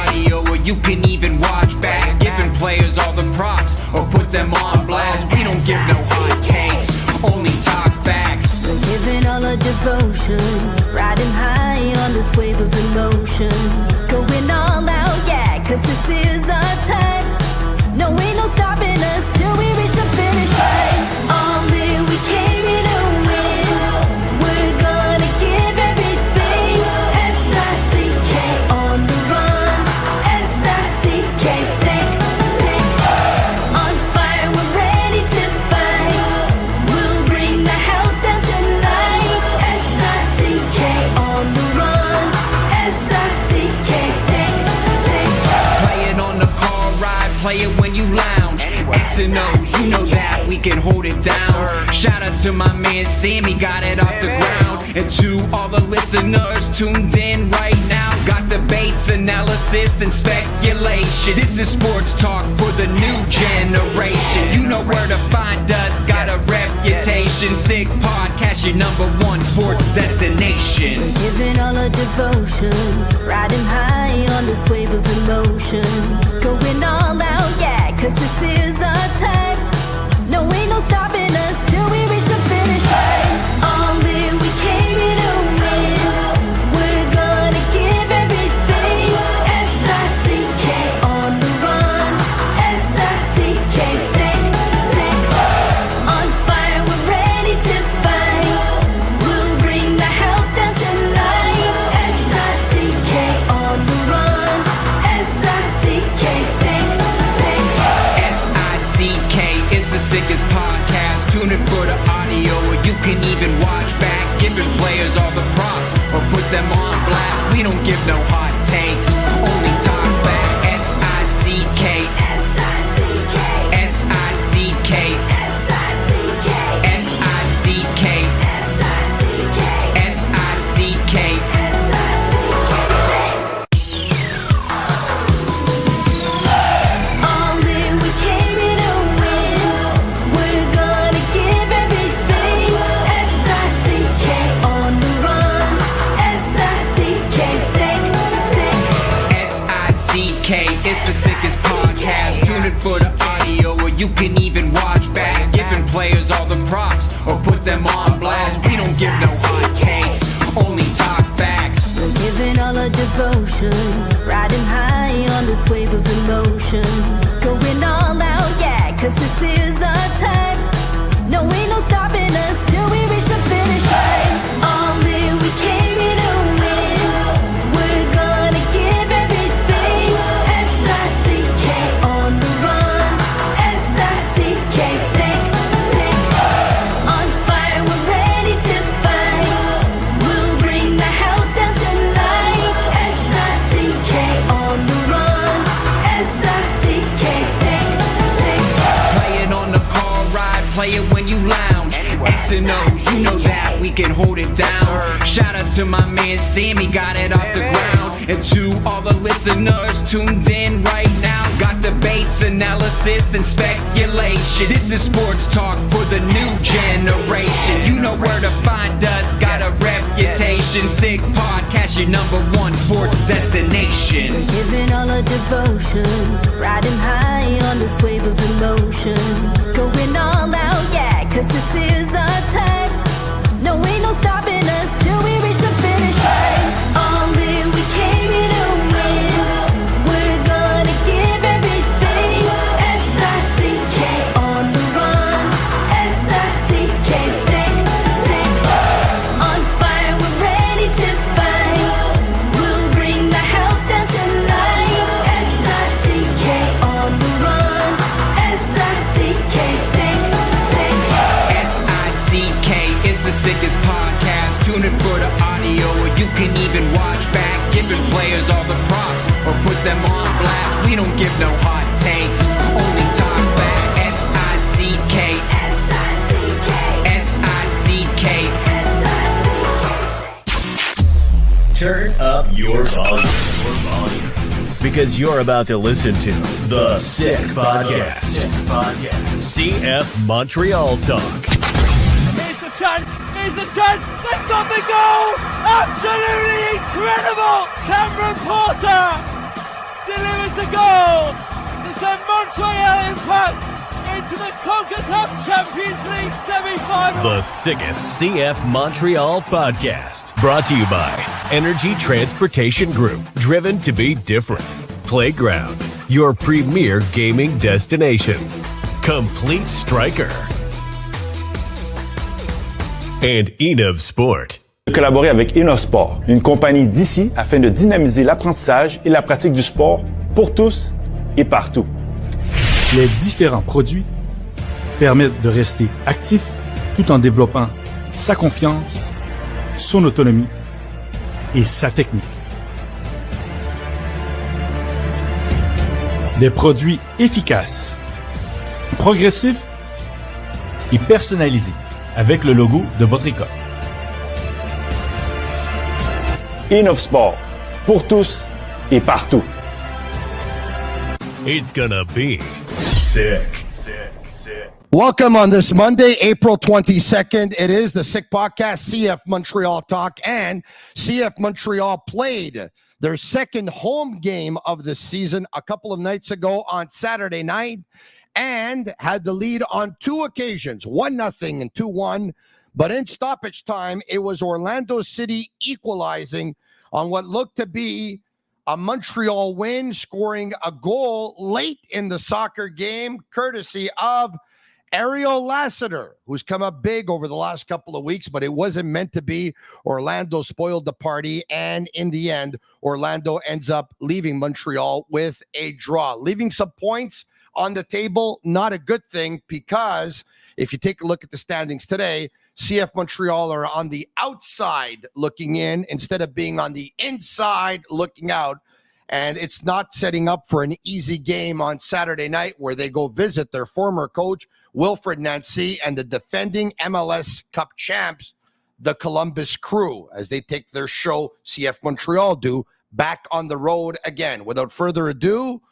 audio, or you can even watch back. Giving players all the props, or put them on blast. We don't give no hot takes, only talk facts. We're giving all our devotion, riding high on this wave of emotion. Going all out, yeah, cause this is our time. No, ain't no stopping us till we reach the finish line. All in, we came here to win. We're gonna give everything. S-I-C-K on the run. S-I-C-K, sick. On fire, we're ready to fight. We'll bring the house down tonight. S-I-C-K on the run. S-I-C-K, sick. Play it on the car ride, play it when you lounge. X and O, you know that we can hold it down. Shout out to my man Sammy, got it off the ground. And to all the listeners tuned in right now, got debates, analysis, and speculation. This is sports talk for the new generation. You know where to find us, got a reputation. Sick podcast, your #1 sports destination. We're giving all our devotion, riding high on this wave of emotion. Going all out, yeah, cause this is our time. No, ain't no stopping us till we reach the finish line. All in, we came here to win. We're gonna give everything. S-I-C-K on the run. S-I-C-K, sick. On fire, we're ready to fight. We'll bring the house down tonight. S-I-C-K on the run. S-I-C-K, sick. S-I-C-K, it's the sickest podcast. Tune in for the audio, or you can even watch back. Giving players all the props, or put them on blast. We don't give no hot takes, only talk back. S-I-C-K, S-I-C-K, S-I-C-K, S-I-C-K, S-I-C-K, S-I-C-K, S-I-C-K. All in, we came here to win. We're gonna give everything. S-I-C-K on the run. S-I-C-K, sick. S-I-C-K, it's the sickest podcast. Tune in for the audio, or you can even watch back. Giving players all the props, or put them on blast. We don't give no hot takes, only talk facts. We're giving all our devotion, riding high on this wave of emotion. Going all out, yeah, cause this is our time. No, ain't no stopping us till we reach the finish line. All in, we came here to win. We're gonna give everything. S-I-C-K on the run. S-I-C-K, sick. On fire, we're ready to fight. We'll bring the house down tonight. S-I-C-K on the run. S-I-C-K, sick. Play it on the car ride, play it when you lounge. X and O, you know that we can hold it down. Shout out to my man Sammy, got it off the ground. And to all the listeners tuned in right now, got debates, analysis, and speculation. This is sports talk for the new generation. You know where to find us, got a reputation. Sick podcast, your #1 sports destination. Giving all our devotion, riding high on this wave of emotion. Going all out, yeah, cause this is our time. No, ain't no stopping us till we reach the finish line. All in, we came here to win. We're gonna give everything. S-I-C-K on the run. S-I-C-K, sick. On fire, we're ready to fight. We'll bring the house down tonight. S-I-C-K on the run. S-I-C-K, sick. S-I-C-K, it's the sickest podcast. Tune in for the audio, or you can even watch back. Giving players all the props, or put them on blast. We don't give no hot takes, only talk back. S-I-C-K, S-I-C-K, S-I-C-K. Turn up your volume. Because you're about to listen to The Sick Podcast. CF Montreal Talk. Here's the chance. They've got the goal. Absolutely incredible. Cameron Porter the goal to send Montreal Impact into the CONCACAF Champions League semi-final. The sickest CF Montreal podcast. Brought to you by Energy Transportation Group. Driven to be different. Playground. Your premier gaming destination. Complete Striker. And Enov Sport. Collaborer avec Enov Sport, une compagnie d'ici afin de dynamiser l'apprentissage et la pratique du sport pour tous et partout. Les différents produits permettent de rester actif tout en développant sa confiance, son autonomie et sa technique. Des produits efficaces, progressifs et personnalisés avec le logo de votre école. Enov Sport, pour tous et partout. It's gonna be sick. Welcome on this Monday, April 22nd. It is the Sick Podcast, CF Montreal Talk, and CF Montreal played their second home game of the season a couple of nights ago on Saturday night and had the lead on two occasions, 1-0 and 2-1. But in stoppage time, it was Orlando City equalizing on what looked to be a Montreal win, scoring a goal late in the soccer game, courtesy of Ariel Lassiter, who's come up big over the last couple of weeks, but it wasn't meant to be. Orlando spoiled the party, and in the end, Orlando ends up leaving Montreal with a draw, leaving some points on the table. Not a good thing, because if you take a look at the standings today, CF Montreal are on the outside looking in instead of being on the inside looking out. And it's not setting up for an easy game on Saturday night, where they go visit their former coach, Wilfred Nancy, and the defending MLS Cup champs, the Columbus Crew, as they take their show, CF Montreal do, back on the road again. Without further ado,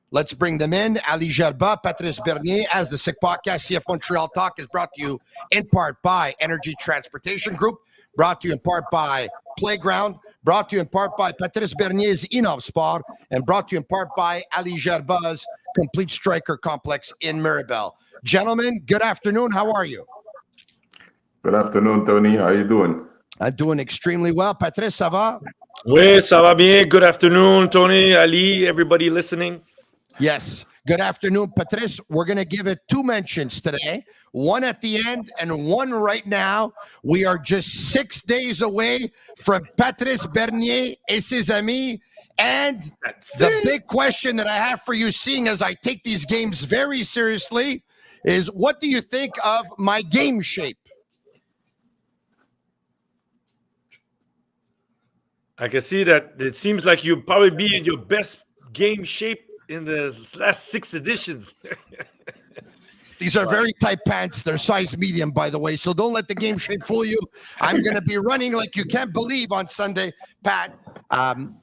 let's bring them in. Ali Gerba, Patrice Bernier, as the Sick Podcast. CF Montreal Talk is brought to you in part by Energy Transportation Group, brought to you in part by Playground, brought to you in part by Patrice Bernier's Enov Sport, and brought to you in part by Ali Gerba's Complete Striker Complex in Mirabel. Gentlemen, good afternoon. How are you? Good afternoon, Tony. How you doing? I'm doing extremely well. Patrice, ça va? Oui, ça va bien. Good afternoon, Tony, Ali, everybody listening. Yes. Good afternoon, Patrice. We're going to give it two mentions today, one at the end and one right now. We are just 6 days away from Patrice Bernier et ses amis. And the big question that I have for you, seeing as I take these games very seriously, is what do you think of my game shape? I can see that it seems like you'll probably be in your best game shape in the last 6 editions. These are very tight pants. They're size medium, by the way, so don't let the game shape fool you. I'm going to be running like you can't believe on Sunday, Pat.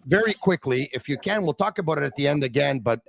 Very quickly, if you can, we'll talk about it at the end again, but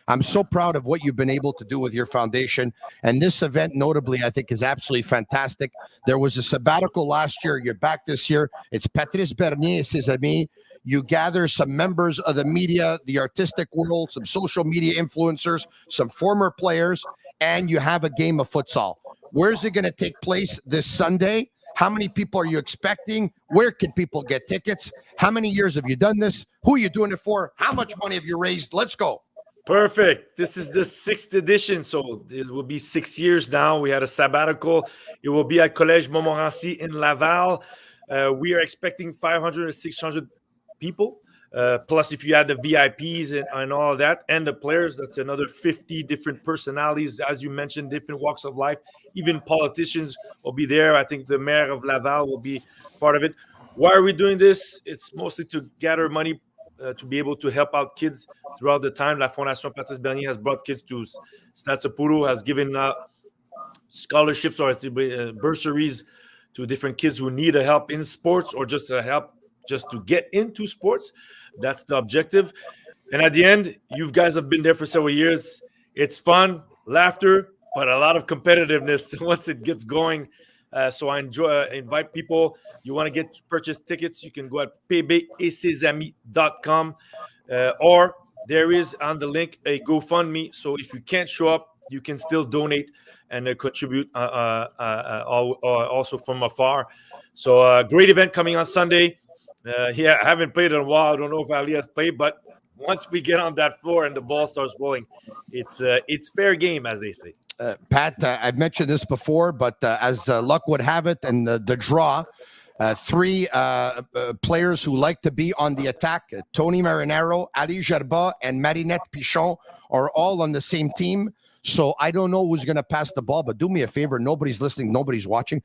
I'm so proud of what you've been able to do with your foundation. And this event, notably, I think is absolutely fantastic. There was a sabbatical last year. You're back this year. It's Patrice Bernier et ses amis. You gather some members of the media, the artistic world, some social media influencers, some former players, and you have a game of futsal. Where's it going to take place this Sunday? How many people are you expecting? Where can people get tickets? How many years have you done this? Who are you doing it for? How much money have you raised? Let's go. Perfect. This is the 6th edition, so it will be 6 years now. We had a sabbatical. It will be at Collège Montmorency in Laval. We are expecting 500 or 600 people. Plus, if you add the VIPs and all of that, and the players, that's another 50 different personalities, as you mentioned, different walks of life. Even politicians will be there. I think the mayor of Laval will be part of it. Why are we doing this? It's mostly to gather money to be able to help out kids throughout the time. La Fondation Patrice Bernier has brought kids to Stade Saputo, has given scholarships or bursaries to different kids who need help in sports or just help just to get into sports. That's the objective. And at the end, you guys have been there for several years. It's fun, laughter, but a lot of competitiveness once it gets going. So I invite people. You want to purchase tickets, you can go at pbetsesamis.com or there is on the link a GoFundMe. So if you can't show up, you can still donate and contribute also from afar. So great event coming on Sunday. I haven't played in a while. I don't know if Ali has played, but once we get on that floor and the ball starts rolling, it's fair game, as they say. Pat, I've mentioned this before, but as luck would have it, and the draw, three players who like to be on the attack, Tony Marinaro, Ali Gerba, and Marinette Pichon, are all on the same team. So I don't know who's going to pass the ball, but do me a favor. Nobody's listening. Nobody's watching.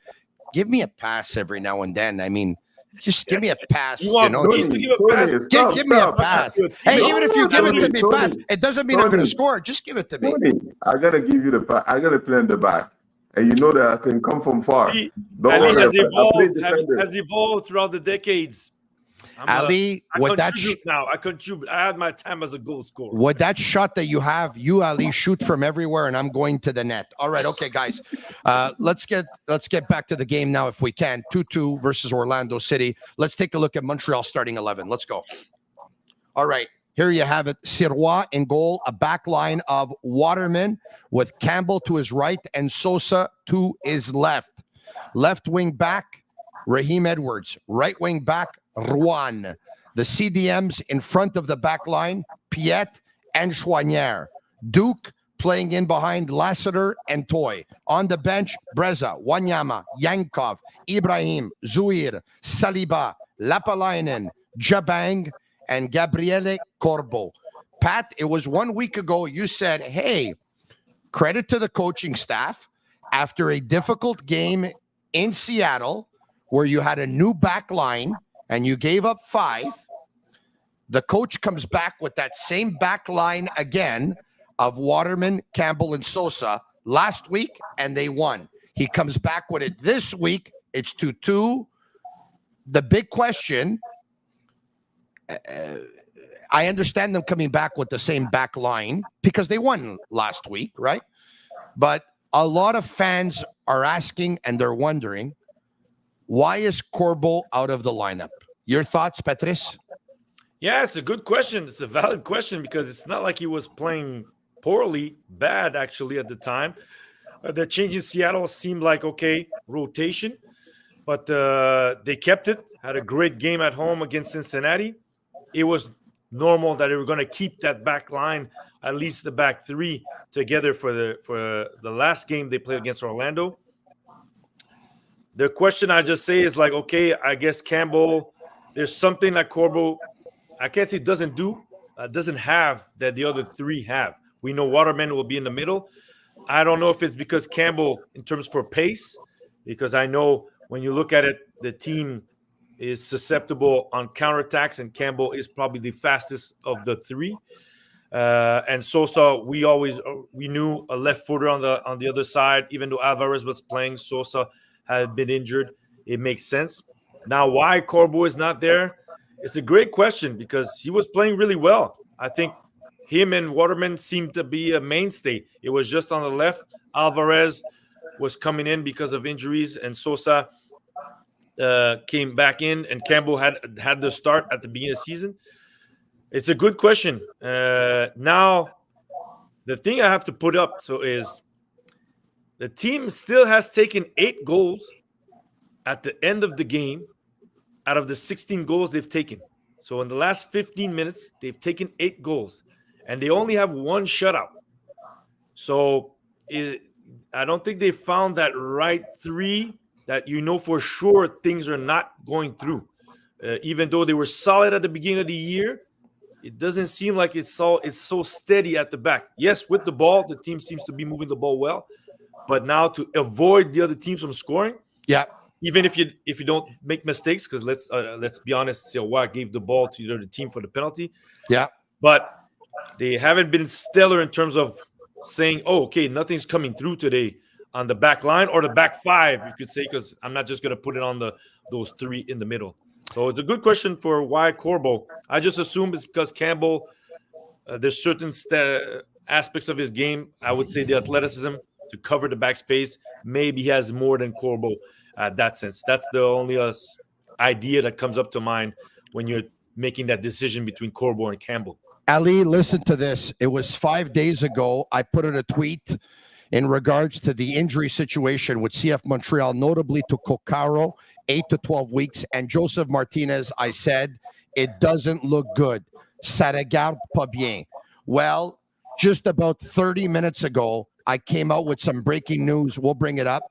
Give me a pass every now and then. I mean, just give me a pass. You want Tony, to give a pass? Give me a pass. Hey, even if you give it to me, pass, it doesn't mean I'm going to score. Just give it to me. Tony, I gotta give you the pass. I gotta play in the back, and you know that I can come from far. Ali Don't worry, has evolved throughout the decades. Ali, with that I contribute. I had my time as a goal scorer. With that shot that you have, you Ali shoot from everywhere, and I'm going to the net. All right, okay, guys. Let's get back to the game now, if we can. 2-2 versus Orlando City. Let's take a look at Montreal starting 11. Let's go. All right, here you have it. Sirois in goal, a back line of Waterman with Campbell to his right and Sosa to his left. Left wing back, Raheem Edwards. Right wing back, Rouen. The CDMs in front of the back line, Piet and Chouanière. Duke playing in behind Lassiter and Toy. On the bench, Breza, Wanyama, Yankov, Ibrahim, Zouir, Saliba, Lapalainen, Jabang, and Gabriele Corbo. Pat, it was 1 week ago you said, hey, credit to the coaching staff after a difficult game in Seattle where you had a new back line and you gave up 5, the coach comes back with that same back line again of Waterman, Campbell, and Sosa last week, and they won. He comes back with it this week. It's 2-2. The big question, I understand them coming back with the same back line because they won last week, right? But a lot of fans are asking and they're wondering, why is Corbo out of the lineup? Your thoughts, Patrice? Yeah, it's a good question. It's a valid question because it's not like he was playing poorly, bad actually at the time. The change in Seattle seemed like, okay, rotation, but they kept it, had a great game at home against Cincinnati. It was normal that they were going to keep that back line, at least the back 3 together for the last game they played against Orlando. The question I just say is like, okay, I guess Campbell, there's something that Corbo, I can't say doesn't have that the other 3 have. We know Waterman will be in the middle. I don't know if it's because Campbell, in terms for pace, because I know when you look at it, the team is susceptible on counterattacks, and Campbell is probably the fastest of the 3. And Sosa, we knew a left footer on the other side. Even though Alvarez was playing, Sosa had been injured. It makes sense. Now, why Corbo is not there? It's a great question because he was playing really well. I think him and Waterman seemed to be a mainstay. It was just on the left. Alvarez was coming in because of injuries, and Sosa came back in, and Campbell had the start at the beginning of the season. It's a good question. Now, the thing I have to put up is the team still has taken 8 goals at the end of the game out of the 16 goals they've taken. So in the last 15 minutes, they've taken 8 goals, and they only have 1 shutout. So I don't think they found that right 3 that you know for sure things are not going through. Even though they were solid at the beginning of the year, it doesn't seem like it's so steady at the back. Yes, with the ball, the team seems to be moving the ball well, but now to avoid the other teams from scoring, even if you don't make mistakes, because let's be honest, Sirois gave the ball to the other team for the penalty. But they haven't been stellar in terms of saying, oh, okay, nothing's coming through today on the back line or the back 5, you could say, because I'm not just going to put it on those 3 in the middle. So it's a good question for why Corbo. I just assume it's because Campbell, there's certain aspects of his game, I would say the athleticism to cover the back space, maybe he has more than Corbo that sense. That's the only idea that comes up to mind when you're making that decision between Corbo and Campbell. Ali, listen to this. It was 5 days ago. I put in a tweet in regards to the injury situation with CF Montreal, notably to Cóccaro, 8 to 12 weeks, and Joseph Martinez. I said, it doesn't look good. Ça regarde pas bien. Well, just about 30 minutes ago, I came out with some breaking news. We'll bring it up.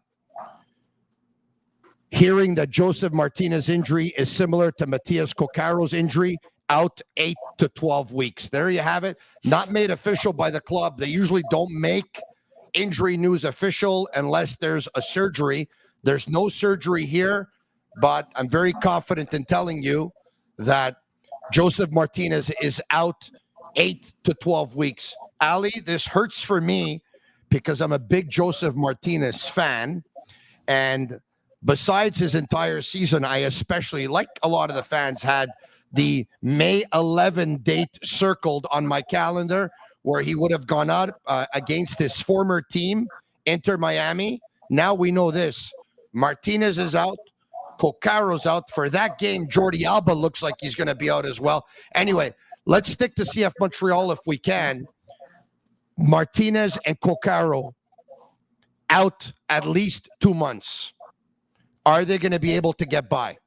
Hearing that Joseph Martinez's injury is similar to Matthias Cóccaro's injury, out 8 to 12 weeks. There you have it. Not made official by the club. They usually don't make injury news official unless there's a surgery. There's no surgery here, but I'm very confident in telling you that Joseph Martinez is out 8 to 12 weeks. Ali, this hurts for me because I'm a big Joseph Martinez fan. And besides his entire season, I especially, like a lot of the fans, had the May 11 date circled on my calendar where he would have gone out against his former team, Inter Miami. Now we know this. Martinez is out. Coccaro's out. For that game, Jordi Alba looks like he's going to be out as well. Anyway, let's stick to CF Montreal if we can. Martinez and Cóccaro out at least 2 months. Are they going to be able to get by?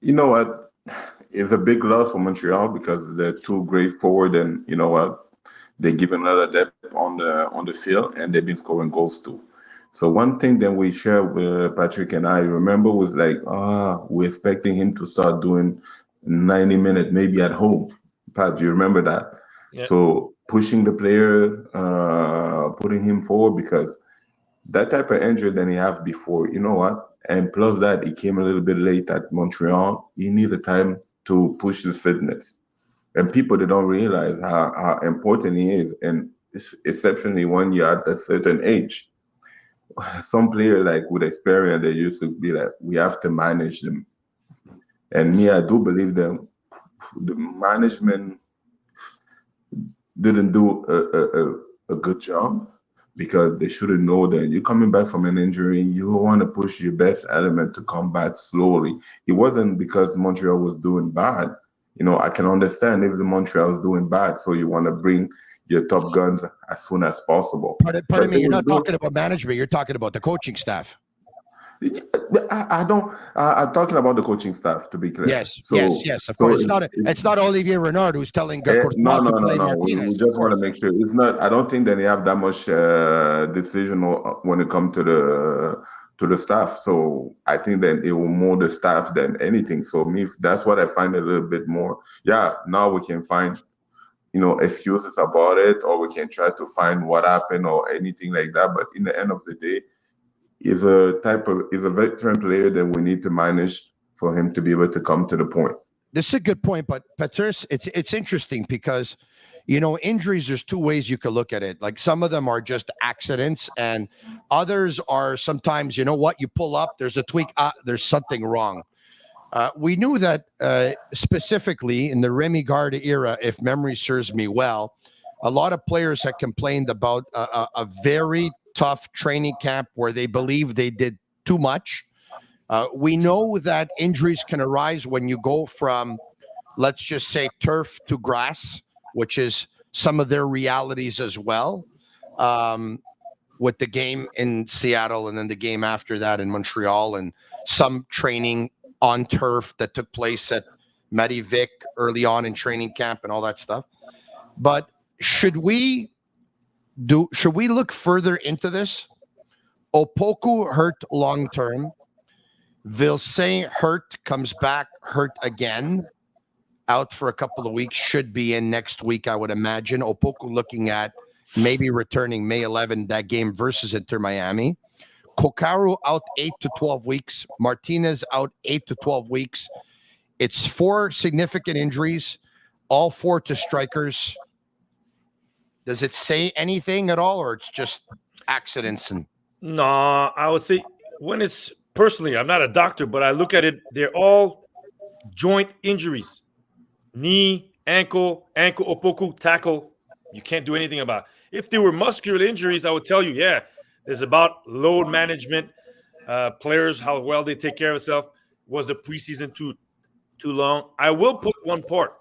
You know what? It's a big loss for Montreal because they're two great forward, and you know what? They give another depth on the field, and they've been scoring goals too. So one thing that we shared with Patrick and I remember was like, we're expecting him to start doing 90 minutes maybe at home. Pat, do you remember that? Yeah. So pushing the player, putting him forward, because that type of injury than he have before, you know what? And plus that, he came a little bit late at Montreal. He needed time to push his fitness. And people, they don't realize how important he is. And exceptionally when you're at a certain age. Some player like with experience, they used to be like, we have to manage them. And me, I do believe that the management didn't do a good job, because they should have known that you're coming back from an injury. You want to push your best element to come back slowly. It wasn't because Montreal was doing bad. You know, I can understand if the Montreal is doing bad, so you want to bring your top guns as soon as possible. Pardon me, you're not talking about management. You're talking about the coaching staff. I'm talking about the coaching staff, to be clear. Yes, yes. Of course, it's not Olivier Renard who's telling no. We just want to make sure it's not. I don't think that they have that much decision when it comes to the staff. So I think that it will more the staff than anything. So that's what I find a little bit more. Yeah, now we can find excuses about it, or we can try to find what happened or anything like that. But in the end of the day, is a veteran player that we need to manage for him to be able to come to the point. This is a good point, but Patrice, it's interesting because, injuries, there's two ways you could look at it. Like some of them are just accidents, and others are sometimes, you pull up, there's a tweak, there's something wrong. We knew that specifically in the Remy Garda era, if memory serves me well, a lot of players had complained about a very tough training camp where they believe they did too much. We know that injuries can arise when you go from, let's just say, turf to grass, which is some of their realities as well, with the game in Seattle and then the game after that in Montreal, and some training on turf that took place at Marivic early on in training camp and all that stuff. But should we look further into this? Opoku hurt long term. Vilsain hurt, comes back hurt again, out for a couple of weeks, should be in next week, I would imagine. Opoku looking at maybe returning May 11, that game versus Inter Miami. Cóccaro out 8 to 12 weeks. Martinez out 8 to 12 weeks. It's 4 significant injuries, all 4 to strikers. Does it say anything at all, or it's just accidents? No, I would say when it's personally, I'm not a doctor, but I look at it, they're all joint injuries. Knee, ankle, Opoku, tackle. You can't do anything about it. If they were muscular injuries, I would tell you, yeah, there's about load management, players, how well they take care of themselves. Was the preseason too long? I will put one part.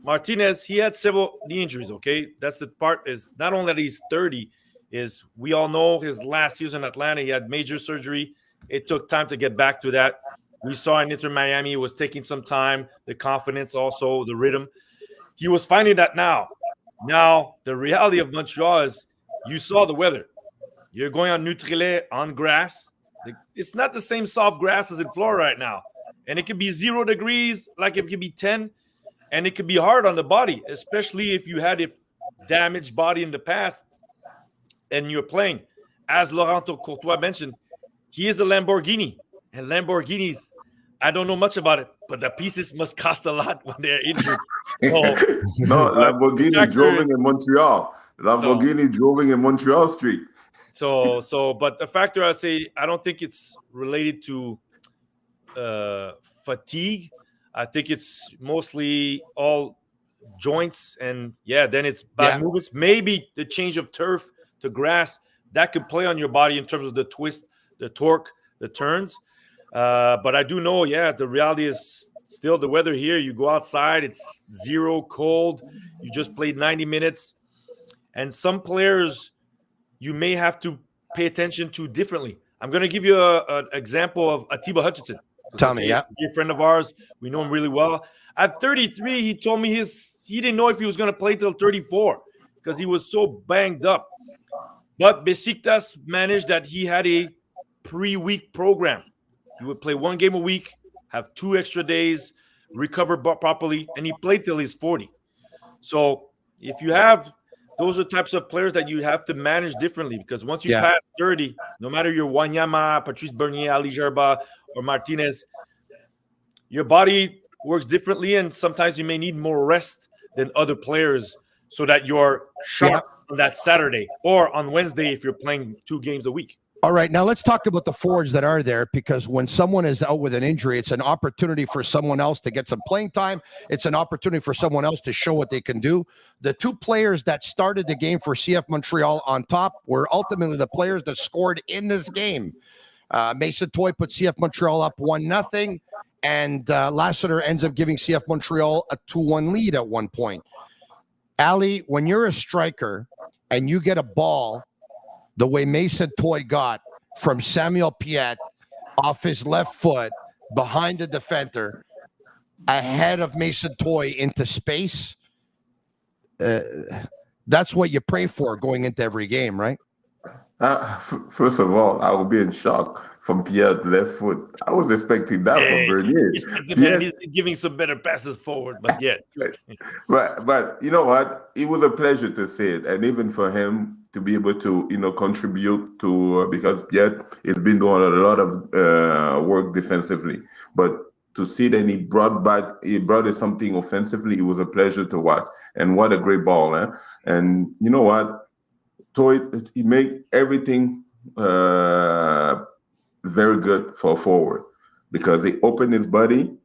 Martinez, he had several knee injuries, okay? That's the part is not only that he's 30, is we all know his last season in Atlanta, he had major surgery. It took time to get back to that. We saw in Inter Miami, it was taking some time, the confidence also, the rhythm. He was finding that now. Now, the reality of Montreal is you saw the weather. You're going on Nutrilait on grass. It's not the same soft grass as in Florida right now. And it could be 0 degrees, like it could be 10. And it could be hard on the body, especially if you had a damaged body in the past and you're playing. As Laurent Courtois mentioned, he is a Lamborghini. And Lamborghinis, I don't know much about it, but the pieces must cost a lot when they're injured. No, Lamborghini drove in Montreal. Lamborghini drove in Montreal Street. But the factor I say, I don't think it's related to fatigue. I think it's mostly all joints and then it's bad movements. Maybe the change of turf to grass that could play on your body in terms of the twist, the torque, the turns. But I do know, the reality is still the weather here. You go outside, it's 0 cold. You just played 90 minutes. And some players you may have to pay attention to differently. I'm going to give you an example of Atiba Hutchinson. Tell me, He's a friend of ours. We know him really well. At 33, he told me he didn't know if he was going to play till 34 because he was so banged up. But Besiktas managed that he had a pre-week program. He would play 1 game a week, have 2 extra days, recover properly, and he played till he's 40. So if you have those are types of players that you have to manage differently because once you pass 30, no matter your Wanyama, Patrice Bernier, Ali Gerba, or Martinez, your body works differently, and sometimes you may need more rest than other players so that you're sharp on that Saturday or on Wednesday if you're playing 2 games a week. All right, now let's talk about the forwards that are there because when someone is out with an injury, it's an opportunity for someone else to get some playing time. It's an opportunity for someone else to show what they can do. The 2 players that started the game for CF Montreal on top were ultimately the players that scored in this game. Mason Toye put CF Montreal up 1-0, and Lassiter ends up giving CF Montreal a 2-1 lead at one point. Ali, when you're a striker and you get a ball the way Mason Toye got from Samuel Piette off his left foot behind the defender ahead of Mason Toye into space, that's what you pray for going into every game, right? First of all, I would be in shock from Piette's left foot. I was expecting that from Bernier. He's giving some better passes forward, but But you know what? It was a pleasure to see it, and even for him to be able to contribute to because Piette has been doing a lot of work defensively, but to see that he brought us something offensively. It was a pleasure to watch, and what a great ball, eh? And you know what? Toye, he made everything very good for forward because he opened his body,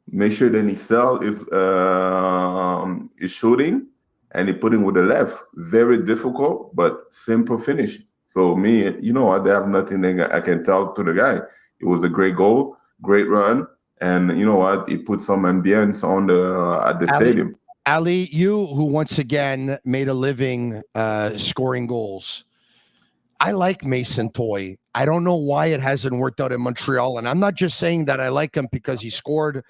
make sure that he sell his shooting, and he put him with the left. Very difficult, but simple finish. So me, you know what? I have nothing that I can tell to the guy. It was a great goal, great run, and you know what? He put some ambience on at the stadium. Ali, you who once again made a living scoring goals. I like Mason Toye. I don't know why it hasn't worked out in Montreal. And I'm not just saying that I like him because he scored.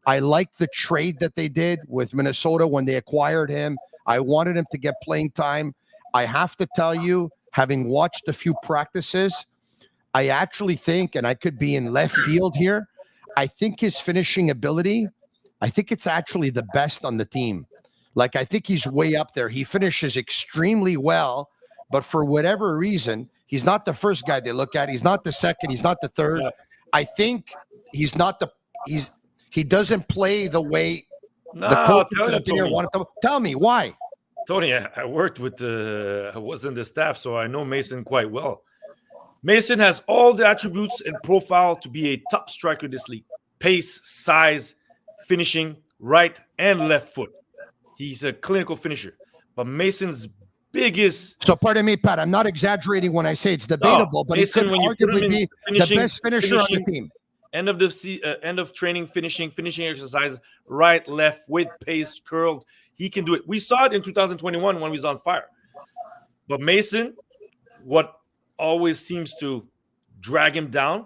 I like the trade that they did with Minnesota when they acquired him. I wanted him to get playing time. I have to tell you, having watched a few practices, I actually think, and I could be in left field here, I think his finishing ability, I think it's actually the best on the team. Like, I think he's way up there. He finishes extremely well, but for whatever reason, he's not the first guy they look at. He's not the second. He's not the third. Yeah. I think he doesn't play the way the coach wanted to. Tell me why. Tony, I worked with I was in the staff, so I know Mason quite well. Mason has all the attributes and profile to be a top striker in this league. Pace, size, finishing, right and left foot. He's a clinical finisher. But Mason's biggest... So pardon me, Pat, I'm not exaggerating when I say it's debatable, but Mason, he could arguably be the best finisher on the team. End of training, finishing exercise, right, left, with pace, curled. He can do it. We saw it in 2021 when he was on fire. But Mason, what always seems to drag him down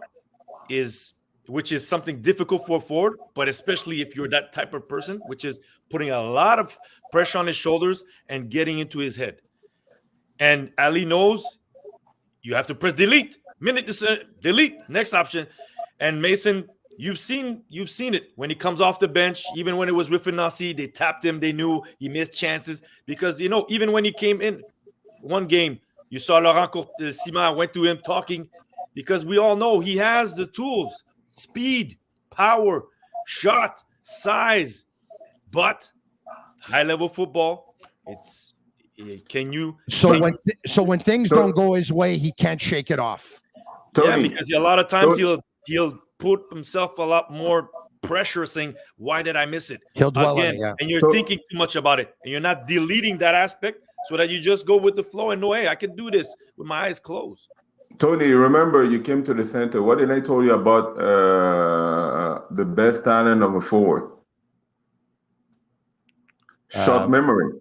which is something difficult for a forward, but especially if you're that type of person, which is putting a lot of pressure on his shoulders and getting into his head. And Ali knows you have to press delete. Delete, next option. And Mason, you've seen it when he comes off the bench. Even when it was with Nasi, they tapped him. They knew he missed chances because, even when he came in one game, you saw Laurent Simard went to him talking because we all know he has the tools, speed, power, shot, size. But high-level football, can you? So when things don't go his way, he can't shake it off. Tony, yeah, because a lot of times he'll put himself a lot more pressure, saying, "Why did I miss it?" He'll dwell on it, yeah. And you're thinking too much about it, and you're not deleting that aspect, so that you just go with the flow and know, hey, I can do this with my eyes closed. Tony, remember you came to the center. What did I tell you about the best talent of a forward? Short memory.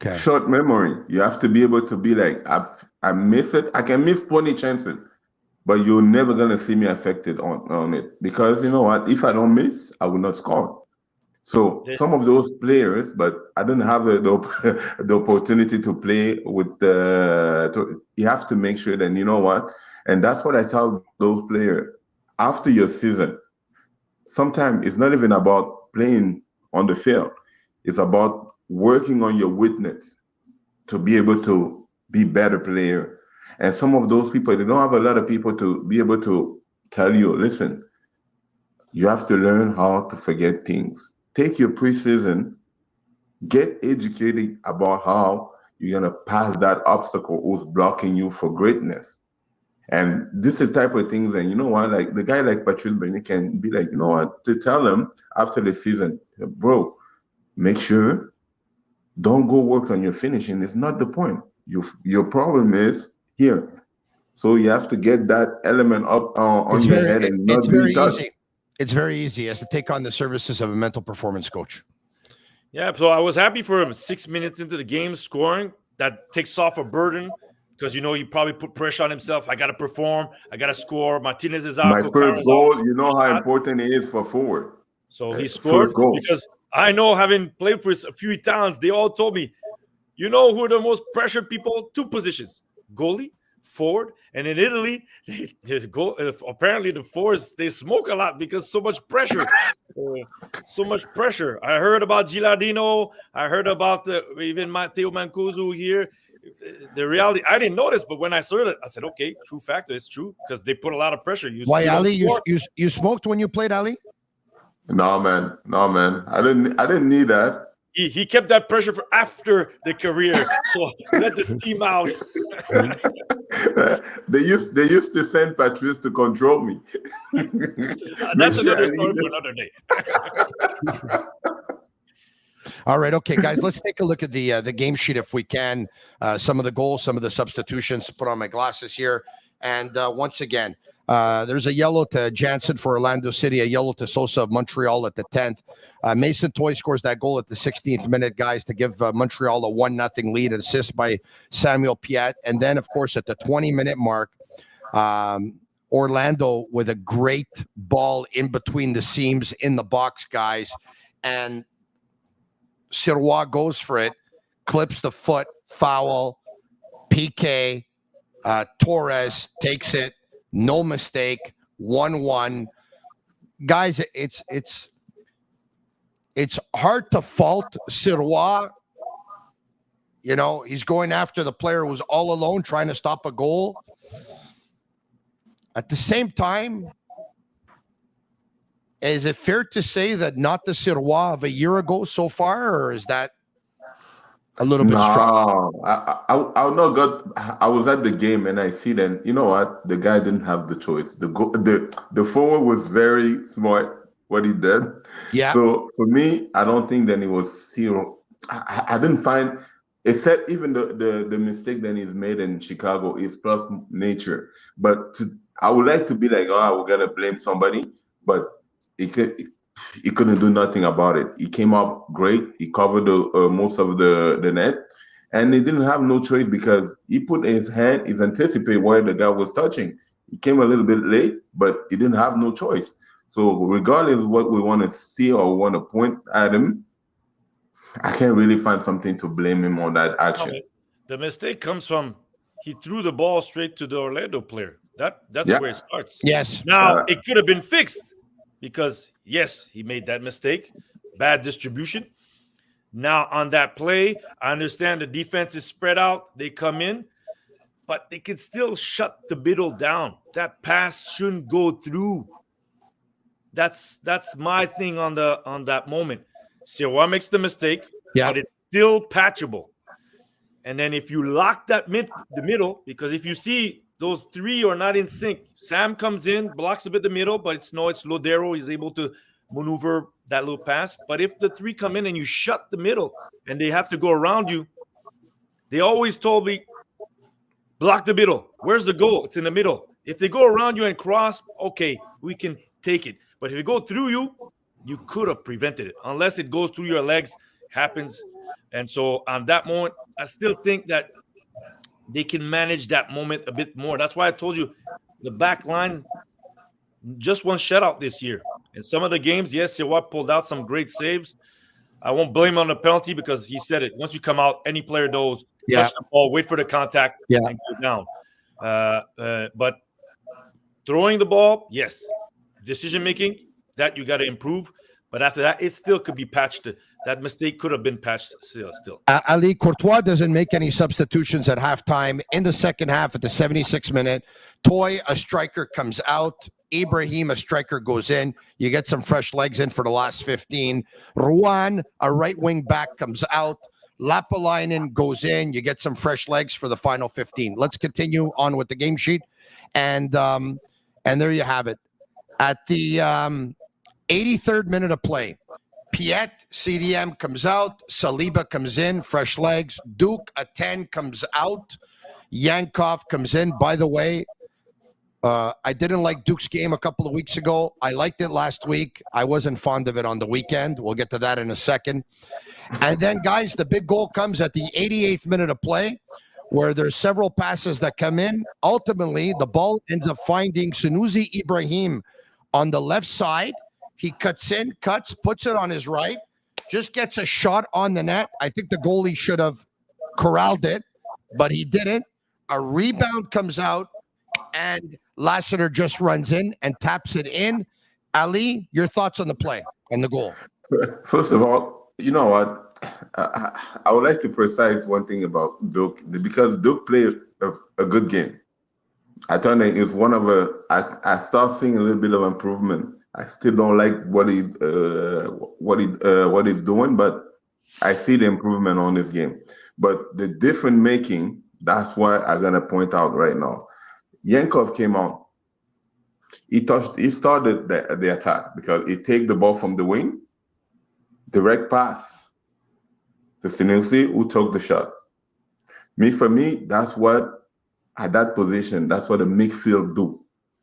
Okay. Short memory. You have to be able to be like, I miss it. I can miss 20 chances, but you're never gonna see me affected on it because you know what? If I don't miss, I will not score. So some of those players, but I don't have the opportunity to play with you have to make sure that you know what, and that's what I tell those players after your season. Sometimes it's not even about playing on the field; it's about working on your witness to be able to be better player. And some of those people, they don't have a lot of people to be able to tell you, listen, you have to learn how to forget things. Take your preseason, get educated about how you're going to pass that obstacle who's blocking you for greatness. And this is the type of things, and you know what, like the guy like Patrice Bernier can be like, you know what, to tell him after the season, bro, make sure, don't go work on your finishing. It's not the point. Your problem is here. So you have to get that element up on your head and not be touched. Easy. It's very easy. He has to take on the services of a mental performance coach. Yeah, so I was happy for him. 6 minutes into the game, scoring. That takes off a burden because, he probably put pressure on himself. I got to perform. I got to score. Martinez is out. My first goal, you know how important it is for forward. So he scored because I know, having played for a few Italians, they all told me, who are the most pressured people? Two positions, goalie, forward. And in Italy, apparently the forwards, they smoke a lot because so much pressure. I heard about Gilardino. I heard about even Matteo Mancuso here. The reality, I didn't notice, but when I saw it, I said, okay, true factor, it's true because they put a lot of pressure. Why, Ali? You smoked when you played, Ali? No, man. I didn't need that. He kept that pressure for after the career, so let the steam out. They used to send Patrice to control me. That's another story for another day. All right, okay, guys, let's take a look at the game sheet if we can. Some of the goals, some of the substitutions. Put on my glasses here, and once again, there's a yellow to Jansen for Orlando City, a yellow to Sosa of Montreal at the 10th. Mason Toy scores that goal at the 16th minute, guys, to give Montreal a 1-0 lead, an assist by Samuel Piette. And then, of course, at the 20-minute mark, Orlando with a great ball in between the seams in the box, guys. And Sirois goes for it, clips the foot, foul, PK, Torres takes it. No mistake, 1-1. Guys, it's hard to fault Sirois. He's going after the player who's all alone trying to stop a goal. At the same time, is it fair to say that not the Sirois of a year ago so far, or is that a little bit strong? I was at the game and I see that, you know what, the guy didn't have the choice. The forward was very smart what he did. Yeah. So for me, I don't think that it was zero. I didn't find, except even the mistake that he's made in Chicago is plus nature. But I would like to be like, oh, we're gonna blame somebody, but he couldn't do nothing about it. He came up great. He covered the most of the net, and he didn't have no choice because he put his hand, he's anticipate where the guy was touching. He came a little bit late, but he didn't have no choice. So regardless of what we want to see or want to point at him, I can't really find something to blame him on that action. The mistake comes from he threw the ball straight to the Orlando player. That's where it starts. Yes. Now it could have been fixed because yes, he made that mistake, bad distribution. Now on that play, I understand the defense is spread out. They come in, but they can still shut the middle down. That pass shouldn't go through. That's my thing on that moment. Sirois makes the mistake, but it's still patchable. And then if you lock the middle, because if you see those three are not in sync, Sam comes in, blocks a bit the middle, but it's Lodero. He's able to maneuver that little pass. But if the three come in and you shut the middle and they have to go around you, they always told me, block the middle. Where's the goal? It's in the middle. If they go around you and cross, okay, we can take it. But if it go through you, you could have prevented it. Unless it goes through your legs, happens. And so on that moment, I still think that they can manage that moment a bit more. That's why I told you the back line just one shutout this year. In some of the games, yes, Sirois pulled out some great saves. I won't blame him on the penalty because he said it. Once you come out, any player knows, touch the ball, wait for the contact, and go down. But throwing the ball, yes. Decision-making, that you got to improve. But after that, it still could be patched. That mistake could have been patched still. Ali, Courtois doesn't make any substitutions at halftime. In the second half, at the 76th minute, Toy, a striker, comes out. Ibrahim, a striker, goes in. You get some fresh legs in for the last 15. Ruan, a right wing back, comes out. Lapalainen goes in. You get some fresh legs for the final 15. Let's continue on with the game sheet. And there you have it. At the 83rd minute of play, Piet, CDM comes out. Saliba comes in, fresh legs. Duke, a 10, comes out. Yankov comes in. By the way, I didn't like Duke's game a couple of weeks ago. I liked it last week. I wasn't fond of it on the weekend. We'll get to that in a second. And then, guys, the big goal comes at the 88th minute of play, where there's several passes that come in. Ultimately, the ball ends up finding Sunusi Ibrahim on the left side. He cuts, puts it on his right, just gets a shot on the net. I think the goalie should have corralled it, but he didn't. A rebound comes out, and Lassiter just runs in and taps it in. Ali, your thoughts on the play and the goal? First of all, you know what? I would like to precise one thing about Duke, because Duke played a good game. I thought it was one of I start seeing a little bit of improvement. I still don't like what he's doing, but I see the improvement on this game. But the difference making, that's why I'm gonna point out right now. Yankov came on. He started the attack because he take the ball from the wing, direct pass to Sinusi, who took the shot. For me, that's what at that position, that's what the midfield do.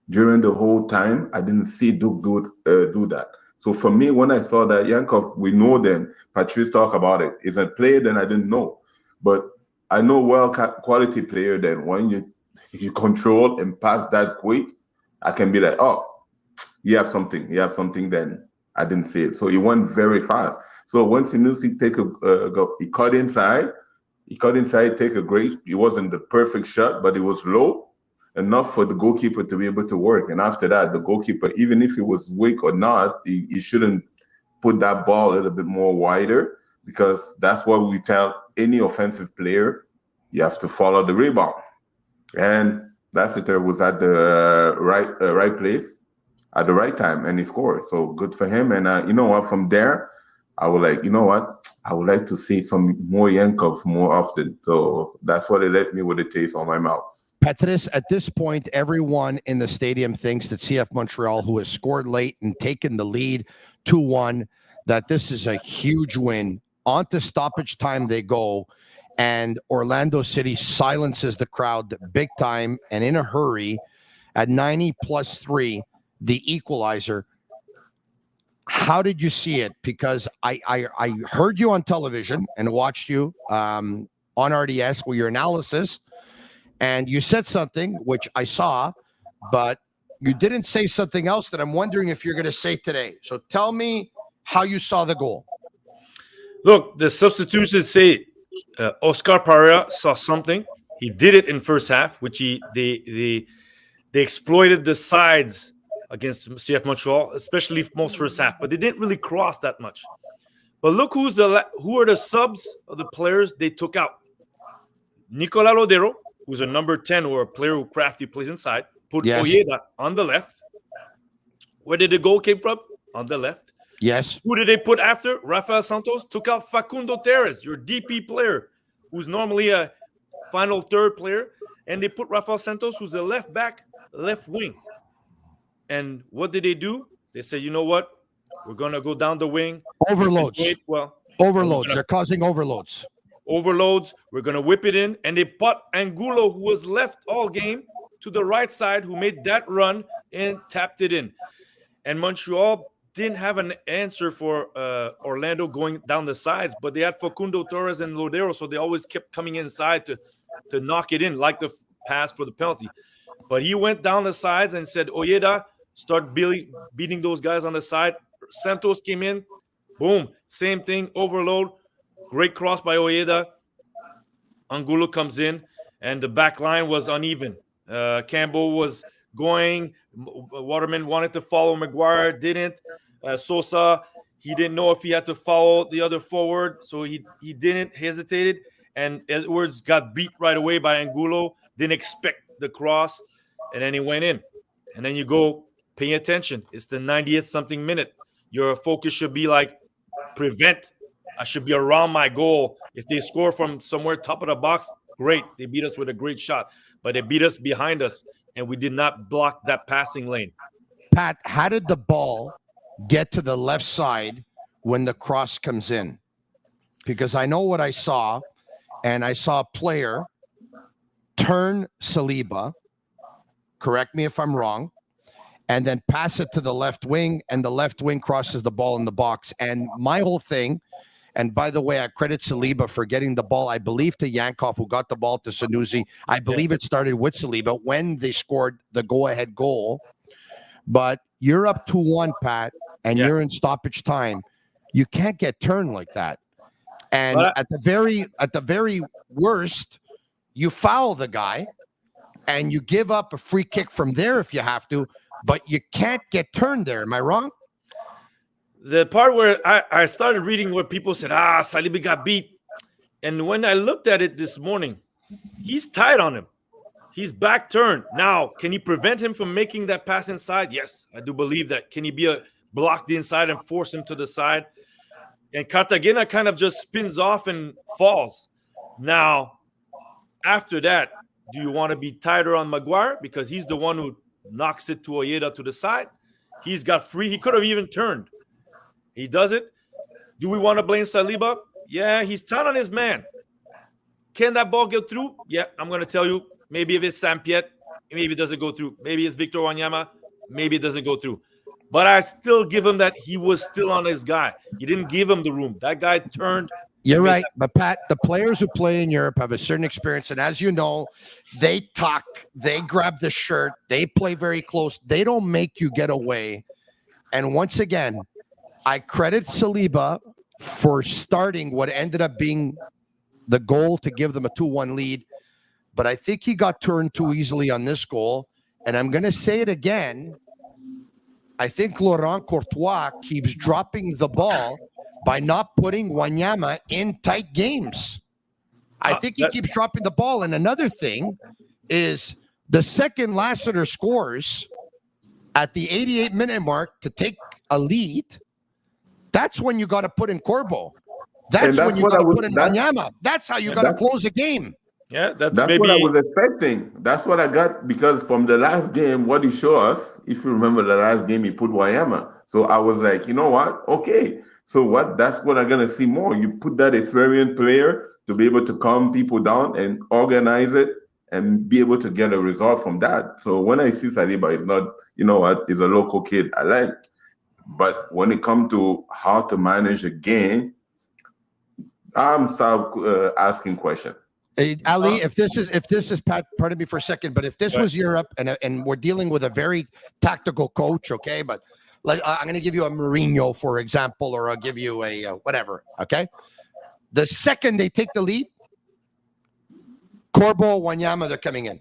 During the whole time, I didn't see Duke do that. So for me, when I saw that Yankov, we know then, Patrice talk about it. Is a player then I didn't know. But I know quality player then when you control and pass that quick, I can be like, oh, you have something. You have something then. I didn't see it. So he went very fast. So once Sinusi he cut inside. He cut inside, take a great. It wasn't the perfect shot, but it was low enough for the goalkeeper to be able to work. And after that, the goalkeeper, even if he was weak or not, he shouldn't put that ball a little bit more wider, because that's what we tell any offensive player. You have to follow the rebound. And Lassiter was at the right place at the right time, and he scored. So good for him. And you know what? From there, I would like, you know what? I would like to see some more Yankov more often. So that's what it left me with a taste on my mouth. Patrice, at this point, everyone in the stadium thinks that CF Montreal, who has scored late and taken the lead 2-1, that this is a huge win. On to stoppage time they go, and Orlando City silences the crowd big time and in a hurry. at 90 plus 3, the equalizer. How did you see it? Because I heard you on television and watched you on RDS with your analysis, and you said something which I saw, but you didn't say something else that I'm wondering if you're going to say today. So tell me how you saw the goal. Look, the substitutions say Oscar Pereira saw something. He did it in first half, which they exploited the sides against CF Montreal, especially most first half, but they didn't really cross that much. But look who are the subs of the players they took out. Nicolas Lodero, who's a number 10 or a player who crafty plays inside, put Ojeda on the left. Where did the goal came from? On the left. Yes. Who did they put after? Rafael Santos took out Facundo Terres, your DP player, who's normally a final third player, and they put Rafael Santos, who's a left back, left wing. And what did they do? They said, you know what? We're going to go down the wing. Overloads. Overloads. They're causing overloads. Overloads. We're going to whip it in. And they put Angulo, who was left all game, to the right side, who made that run and tapped it in. And Montreal didn't have an answer for Orlando going down the sides, but they had Facundo Torres and Lodero, so they always kept coming inside to knock it in, like the pass for the penalty. But he went down the sides and said, Ojeda, start beating those guys on the side. Santos came in. Boom. Same thing. Overload. Great cross by Ojeda. Angulo comes in, and the back line was uneven. Campbell was going. Waterman wanted to follow. Maguire didn't. Sosa, he didn't know if he had to follow the other forward, so he didn't, hesitated. And Edwards got beat right away by Angulo. Didn't expect the cross, and then he went in. And then you go, pay attention. It's the 90th something minute. Your focus should be like, prevent. I should be around my goal. If they score from somewhere top of the box, great. They beat us with a great shot. But they beat us behind us, and we did not block that passing lane. Pat, how did the ball get to the left side when the cross comes in? Because I know what I saw, and I saw a player turn Saliba, correct me if I'm wrong, and then pass it to the left wing, and the left wing crosses the ball in the box. And my whole thing, and by the way, I credit Saliba for getting the ball, I believe, to Yankov, who got the ball to Sanusi. I believe it started with Saliba when they scored the go-ahead goal. But you're up 2-1, Pat, and you're in stoppage time. You can't get turned like that. And at the very worst, you foul the guy, and you give up a free kick from there if you have to, but you can't get turned there. Am I wrong? The part where I started reading where people said, Saliba got beat. And when I looked at it this morning, he's tight on him. He's back turned. Now, can he prevent him from making that pass inside? Yes, I do believe that. Can he block the inside and force him to the side? And Cartagena kind of just spins off and falls. Now, after that, do you want to be tighter on Maguire? Because he's the one who knocks it to Ojeda to the side. He's got free. He could have even turned. He does it. Do we want to blame Saliba? Yeah, he's tight on his man. Can that ball get through? Yeah, I'm going to tell you. Maybe if it's Sampiet, maybe it doesn't go through. Maybe it's Victor Wanyama, maybe it doesn't go through. But I still give him that he was still on his guy. You didn't give him the room. That guy turned. You're right. But, Pat, the players who play in Europe have a certain experience. And as you know, they talk, they grab the shirt, they play very close. They don't make you get away. And once again, I credit Saliba for starting what ended up being the goal to give them a 2-1 lead. But I think he got turned too easily on this goal. And I'm going to say it again. I think Laurent Courtois keeps dropping the ball by not putting Wanyama in tight games. I think he keeps dropping the ball. And another thing is the second Lassiter scores at the 88-minute mark to take a lead. That's when you got to put in Corbo. That's when you got to put in Wanyama. That's how you got to close the game. Yeah, that's what I was expecting. That's what I got, because from the last game, what he showed us, if you remember the last game, he put Wanyama. So I was like, you know what? Okay. So that's what I'm going to see more. You put that experienced player to be able to calm people down and organize it and be able to get a result from that. So when I see Saliba, it's not, you know what, he's a local kid I like. But when it comes to how to manage a game, I'm start asking questions. Hey, Ali, if this is Pat, pardon me for a second, but if this was Europe and we're dealing with a very tactical coach, okay, but like I'm going to give you a Mourinho, for example, or I'll give you a whatever, okay? The second they take the lead, Corbo, Wanyama, they're coming in.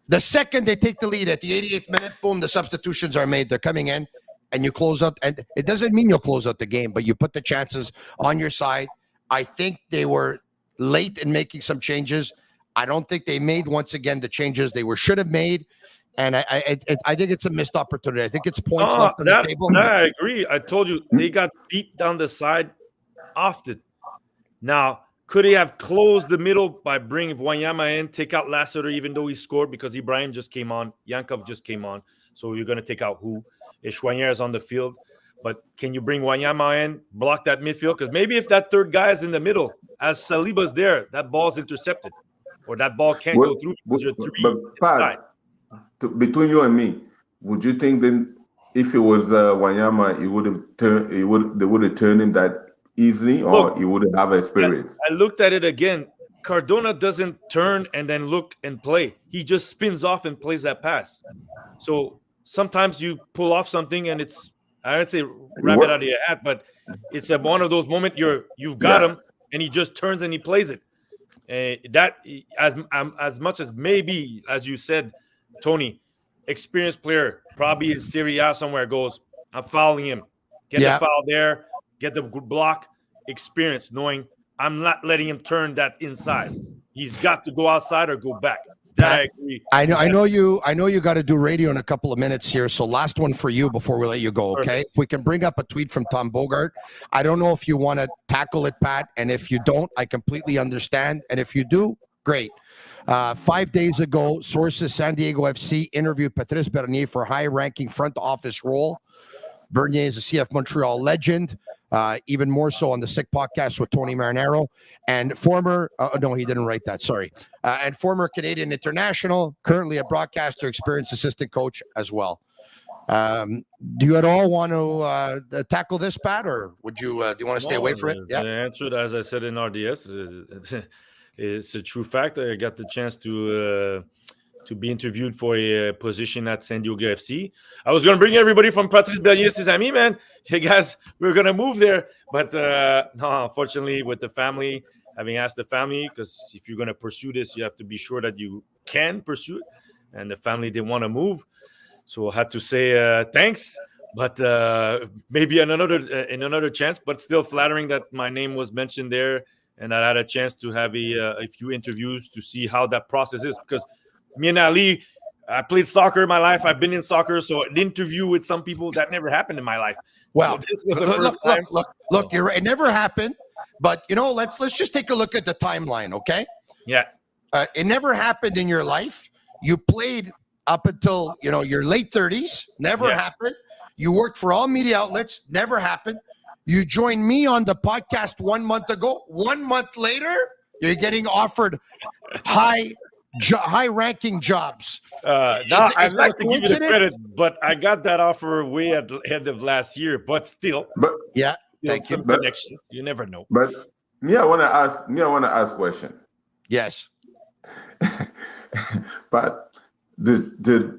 The second they take the lead at the 88th minute, boom, the substitutions are made. They're coming in, and you close out. And it doesn't mean you'll close out the game, but you put the chances on your side. I think they were late in making some changes. I don't think they made, once again, the changes they should have made. And I think it's a missed opportunity. I think it's points left on the table. I agree. I told you, they got beat down the side often. Now, could he have closed the middle by bringing Wanyama in, take out Lassiter, even though he scored because Ibrahim just came on, Yankov just came on. So you're going to take out who? Chouanier is on the field. But can you bring Wanyama in, block that midfield? Because maybe if that third guy is in the middle, as Saliba's there, that ball's intercepted. Or that ball can't go through because you're three. But Pat, between you and me, would you think then if it was Wanyama, they would have turned him that easily, or he wouldn't have experience? I looked at it again. Cardona doesn't turn and then look and play. He just spins off and plays that pass. So sometimes you pull off something and it's, I don't say rabbit out of your hat, but it's one of those moments you've got him and he just turns and he plays it. That as much as maybe, as you said, Tony, experienced player, probably in Serie A somewhere, goes, I'm fouling him. Get the foul there, get the block, experience, knowing I'm not letting him turn that inside. He's got to go outside or go back. That I agree. I know you got to do radio in a couple of minutes here. So last one for you before we let you go, okay? Perfect. If we can bring up a tweet from Tom Bogart. I don't know if you want to tackle it, Pat, and if you don't, I completely understand. And if you do, great. 5 days ago, sources San Diego FC interviewed Patrice Bernier for high-ranking front office role. Bernier is a CF Montreal legend, even more so on the Sick podcast with Tony Marinaro, and former, no, he didn't write that, sorry, and former Canadian international, currently a broadcaster, experienced assistant coach as well. Do you at all want to tackle this, Pat, or would you, do you want to stay away from it? Yeah. The answer, as I said in RDS, it's a true fact. I got the chance to be interviewed for a position at San Diego FC. I was going to bring everybody from Patrice Bernier, ses amis, man. Hey, guys, we're going to move there. But no, unfortunately, with the family, having asked the family, because if you're going to pursue this, you have to be sure that you can pursue it. And the family didn't want to move. So I had to say thanks, but maybe in another chance, but still flattering that my name was mentioned there. And I had a chance to have a few interviews to see how that process is. Because me and Ali, I played soccer in my life. I've been in soccer, so an interview with some people that never happened in my life. Well, so this was the first time. Look, you're right. It never happened. But let's just take a look at the timeline, okay? Yeah. It never happened in your life. You played up until your late 30s. Never happened. You worked for all media outlets. Never happened. You joined me on the podcast 1 month ago. 1 month later, you're getting offered high-ranking jobs. I'd like to give you the credit, but I got that offer way at the end of last year. But still, thank you. Connections. You never know. But I want to ask a question. Yes. But the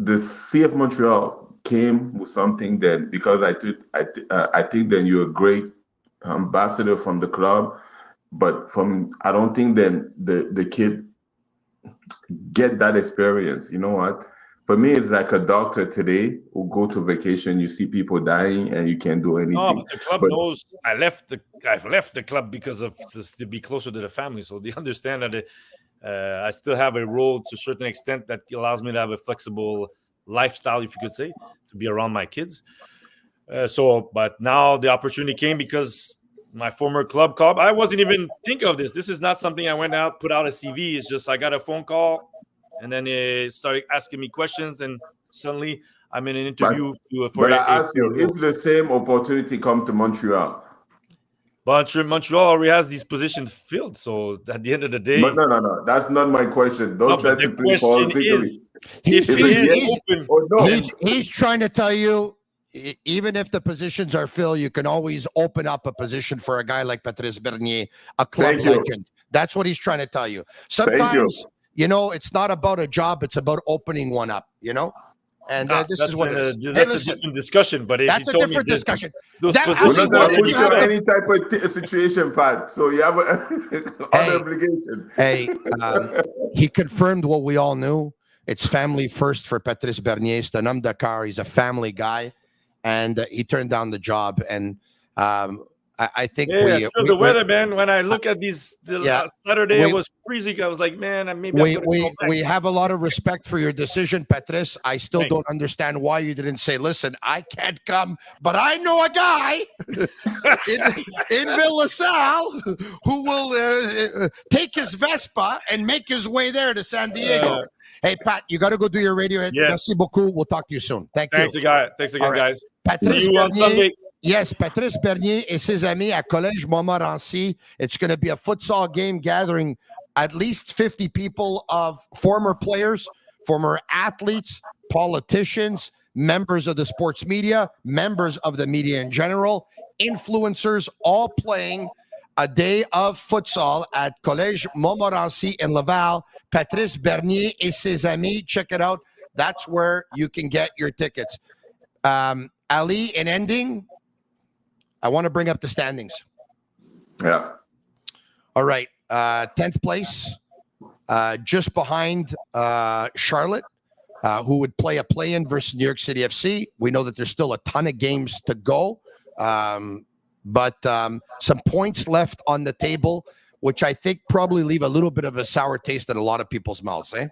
CF Montreal came with something that, because I think that you're a great ambassador from the club, but I don't think that the kid get that experience. You know what? For me, it's like a doctor today who go to vacation. You see people dying, and you can't do anything. No, but the club knows I've left the club because of to be closer to the family, so they understand that I still have a role to a certain extent that allows me to have a flexible lifestyle, if you could say, to be around my kids. But now the opportunity came because my former club called. I wasn't even thinking of this. This is not something I went out, put out a CV. It's just I got a phone call, and then they started asking me questions, and suddenly I'm in an interview. But I ask you, if the same opportunity come to Montreal, But Montreal already has these positions filled. So at the end of the day, no. That's not my question. Don't try to play politically. He's trying to tell you, even if the positions are filled, you can always open up a position for a guy like Patrice Bernier, a club legend. That's what he's trying to tell you. Sometimes, it's not about a job; it's about opening one up. And this is what it is. That's a different discussion. But that's a different discussion. We're not going to push you any type of situation, Pat. So you have an obligation. Hey, he confirmed what we all knew. It's family first for Patrice Bernier. C'est un homme de cœur. He's a family guy. And he turned down the job. And I think the weather, man. When I look at these, Saturday it was freezing. I was like, man, maybe we have a lot of respect for your decision, Patrice. I still don't understand why you didn't say, listen, I can't come, but I know a guy in Ville-LaSalle who will take his Vespa and make his way there to San Diego. Hey, Pat, you got to go do your radio hit. Yes. Merci beaucoup. We'll talk to you soon. Thanks again, guys. Patrice See you on Sunday. Yes, Patrice Bernier et ses amis à Collège Montmorency. It's going to be a futsal game gathering at least 50 people of former players, former athletes, politicians, members of the sports media, members of the media in general, influencers, all playing a day of futsal at Collège Montmorency in Laval. Patrice Bernier et ses amis. Check it out. That's where you can get your tickets. Ali, in ending, I want to bring up the standings. Yeah. All right. 10th place, just behind Charlotte, who would play a play-in versus New York City FC. We know that there's still a ton of games to go, but some points left on the table, which I think probably leave a little bit of a sour taste in a lot of people's mouths, eh?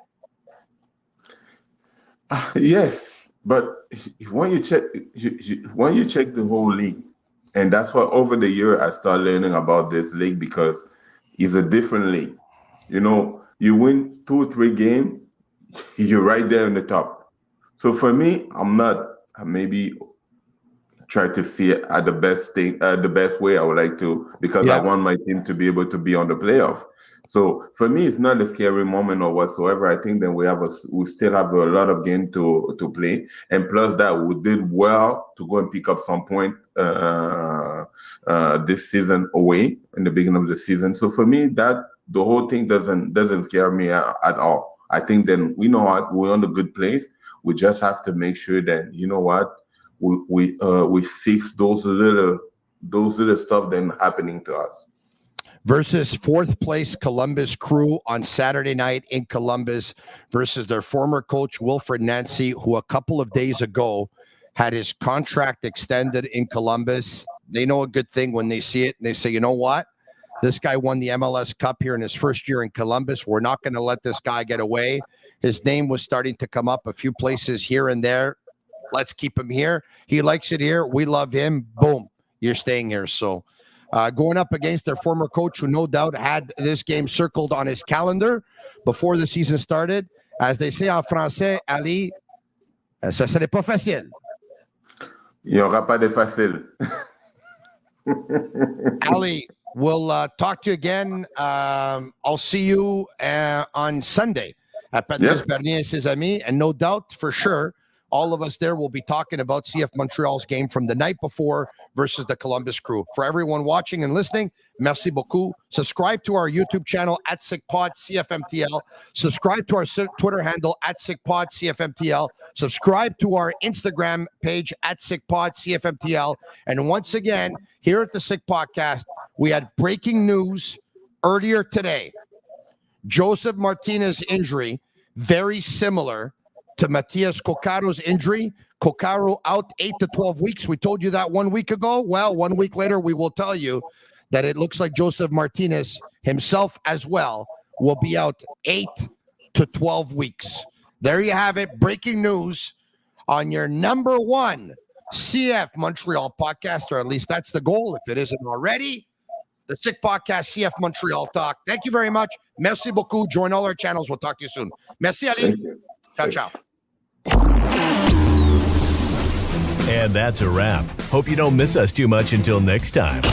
Yes, but when you check the whole league, and that's why over the year I started learning about this league, because it's a different league. You win 2 or 3 games, you're right there in the top. So for me, I maybe try to see it at the best way I would like to, because I want my team to be able to be on the playoff. So for me, it's not a scary moment or whatsoever. I think that we still have a lot of game to play, and plus that we did well to go and pick up some point this season away in the beginning of the season. So for me, that the whole thing doesn't scare me at all. I think then we know what, we're on the good place. We just have to make sure that we fix those little stuff that happening to us. Versus 4th place Columbus Crew on Saturday night in Columbus versus their former coach, Wilfred Nancy, who a couple of days ago had his contract extended in Columbus. They know a good thing when they see it, and they say, you know what? This guy won the MLS Cup here in his first year in Columbus. We're not going to let this guy get away. His name was starting to come up a few places here and there. Let's keep him here. He likes it here. We love him. Boom. You're staying here. So going up against their former coach, who no doubt had this game circled on his calendar before the season started. As they say en français, Ali, ça serait pas facile. Il n'y aura pas de facile. Ali, we'll talk to you again. I'll see you on Sunday at Patrice Bernier et ses amis. And no doubt, for sure, all of us there will be talking about CF Montreal's game from the night before versus the Columbus Crew. For everyone watching and listening, merci beaucoup. Subscribe to our YouTube channel at SickPod CFMTL. Subscribe to our Twitter handle at SickPod CFMTL. Subscribe to our Instagram page at SickPod CFMTL. And once again, here at the Sick Podcast, we had breaking news earlier today. Joseph Martínez injury, very similar to Martínez and Cóccaro's injury. Cóccaro out 8 to 12 weeks. We told you that 1 week ago. Well, 1 week later, we will tell you that it looks like Joseph Martínez himself as well will be out 8 to 12 weeks. There you have it. Breaking news on your number 1 CF Montreal podcast, or at least that's the goal, if it isn't already. The Sick Podcast, CF Montreal Talk. Thank you very much. Merci beaucoup. Join all our channels. We'll talk to you soon. Merci, Ali. Ciao, ciao. And that's a wrap. Hope you don't miss us too much until next time.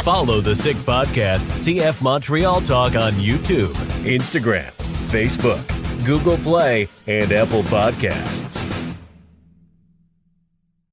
Follow the Sick Podcast, CF Montreal Talk on YouTube, Instagram, Facebook, Google Play, and Apple Podcasts.